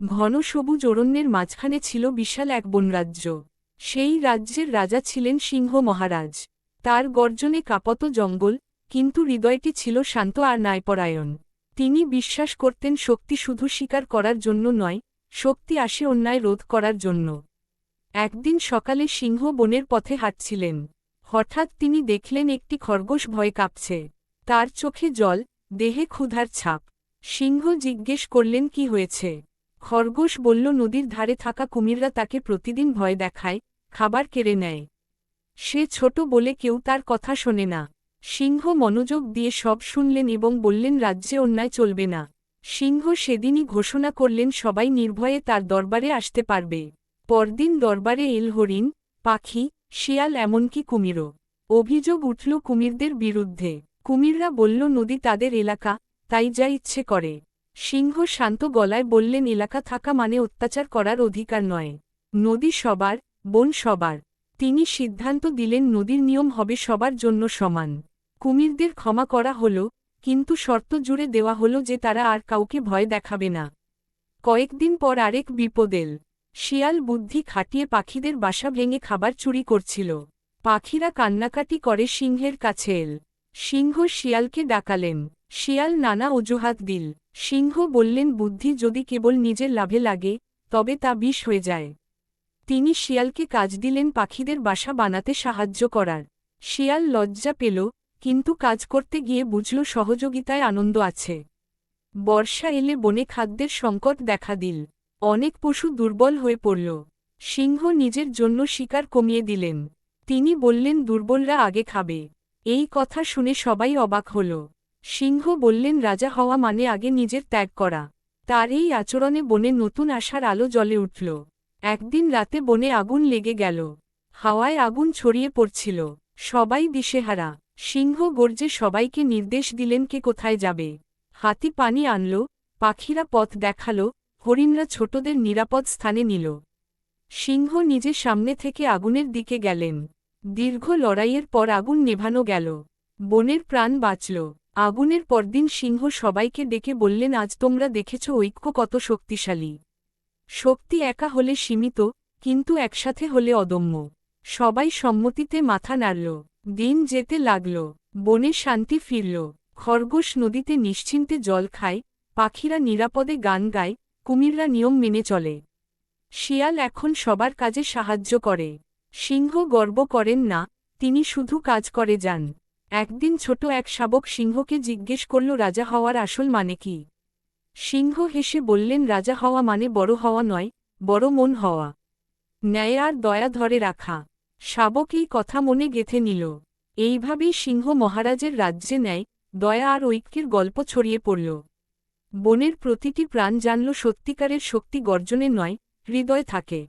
ঘন সবুজ অরণ্যের মাঝখানে ছিল বিশাল এক বনরাজ্য। সেই রাজ্যের রাজা ছিলেন সিংহ মহারাজ। তার গর্জনে কাঁপত জঙ্গল, কিন্তু হৃদয়টি ছিল শান্ত আর ন্যায়পরায়ণ। তিনি বিশ্বাস করতেন শক্তি শুধু শিকার করার জন্য নয়, শক্তি আসে অন্যায় রোধ করার জন্য। একদিন সকালে সিংহ বনের পথে হাঁটছিলেন। হঠাৎ তিনি দেখলেন একটি খরগোশ ভয়ে কাঁপছে। তার চোখে জল, দেহে ক্ষুধার ছাপ। সিংহ জিজ্ঞেস করলেন কি হয়েছে। খরগোশ বলল নদীর ধারে থাকা কুমিররা তাকে প্রতিদিন ভয় দেখায়, খাবার কেড়ে নেয়। সে ছোট বলে কেউ তার কথা শোনে না। সিংহ মনোযোগ দিয়ে সব শুনলেন এবং বললেন রাজ্যে অন্যায় চলবে না। সিংহ সেদিনই ঘোষণা করলেন সবাই নির্ভয়ে তার দরবারে আসতে পারবে। পরদিন দরবারে এল হরিণ, পাখি, শিয়াল এমনকি কুমিরও। অভিযোগ উঠল কুমিরদের বিরুদ্ধে। কুমিররা বলল নদী তাদের এলাকা, তাই যা ইচ্ছে করে। সিংহ শান্ত গলায় বললেন এলাকা থাকা মানে অত্যাচার করার অধিকার নয়। নদী সবার, বন সবার। তিনি সিদ্ধান্ত দিলেন নদীর নিয়ম হবে সবার জন্য সমান। কুমিরদের ক্ষমা করা হল, কিন্তু শর্ত জুড়ে দেওয়া হল যে তারা আর কাউকে ভয় দেখাবে না। কয়েকদিন পর আরেক বিপদ এল। শিয়াল বুদ্ধি খাটিয়ে পাখিদের বাসা ভেঙে খাবার চুরি করছিল। পাখিরা কান্নাকাটি করে সিংহের কাছে এল। সিংহ শিয়ালকে ডাকালেন। শিয়াল নানা অজুহাত দিল। সিংহ বললেন বুদ্ধি যদি কেবল নিজের লাভে লাগে, তবে তা বিষ হয়ে যায়। তিনি শিয়ালকে কাজ দিলেন পাখিদের বাসা বানাতে সাহায্য করার। শিয়াল লজ্জা পেল, কিন্তু কাজ করতে গিয়ে বুঝল সহযোগিতায় আনন্দ আছে। বর্ষা এলে বনে খাদ্যের সংকট দেখা দিল। অনেক পশু দুর্বল হয়ে পড়ল। সিংহ নিজের জন্য শিকার কমিয়ে দিলেন। তিনি বললেন দুর্বলরা আগে খাবে। এই কথা শুনে সবাই অবাক হল। সিংহ বললেন রাজা হওয়া মানে আগে নিজের ত্যাগ করা। তার এই আচরণে বনে নতুন আশার আলো জ্বলে উঠল। একদিন রাতে বনে আগুন লেগে গেল। হাওয়ায় আগুন ছড়িয়ে পড়ছিল। সবাই দিশেহারা। সিংহ গর্জে সবাইকে নির্দেশ দিলেন কে কোথায় যাবে। হাতি পানি আনল, পাখিরা পথ দেখাল, হরিণরা ছোটদের নিরাপদ স্থানে নিল। সিংহ নিজে সামনে থেকে আগুনের দিকে গেলেন। দীর্ঘ লড়াইয়ের পর আগুন নেভানো গেল। বনের প্রাণ বাঁচল। আগুনের পরদিন সিংহ সবাইকে ডেকে বললেন আজ তোমরা দেখেছ ঐক্য কত শক্তিশালী। শক্তি একা হলে সীমিত, কিন্তু একসাথে হলে অদম্য। সবাই সম্মতিতে মাথা নাড়ল। দিন যেতে লাগল। বনে শান্তি ফিরল। খরগোশ নদীতে নিশ্চিন্তে জল খায়, পাখিরা নিরাপদে গান গায়, কুমিররা নিয়ম মেনে চলে। শিয়াল এখন সবার কাজে সাহায্য করে। সিংহ গর্ব করেন না, তিনি শুধু কাজ করে যান। একদিন ছোট এক শাবক সিংহকে জিজ্ঞেস করল রাজা হওয়ার আসল মানে কি। সিংহ হেসে বললেন রাজা হওয়া মানে বড় হওয়া নয়, বড় মন হওয়া। ন্যায় আর দয়া ধরে রাখা। শাবক এই কথা মনে গেঁথে নিল। এইভাবেই সিংহ মহারাজের রাজ্যে ন্যায়, দয়া আর ঐক্যের গল্প ছড়িয়ে পড়ল। বনের প্রতিটি প্রাণ জানল সত্যিকারের শক্তি গর্জনে নয়, হৃদয় থাকে।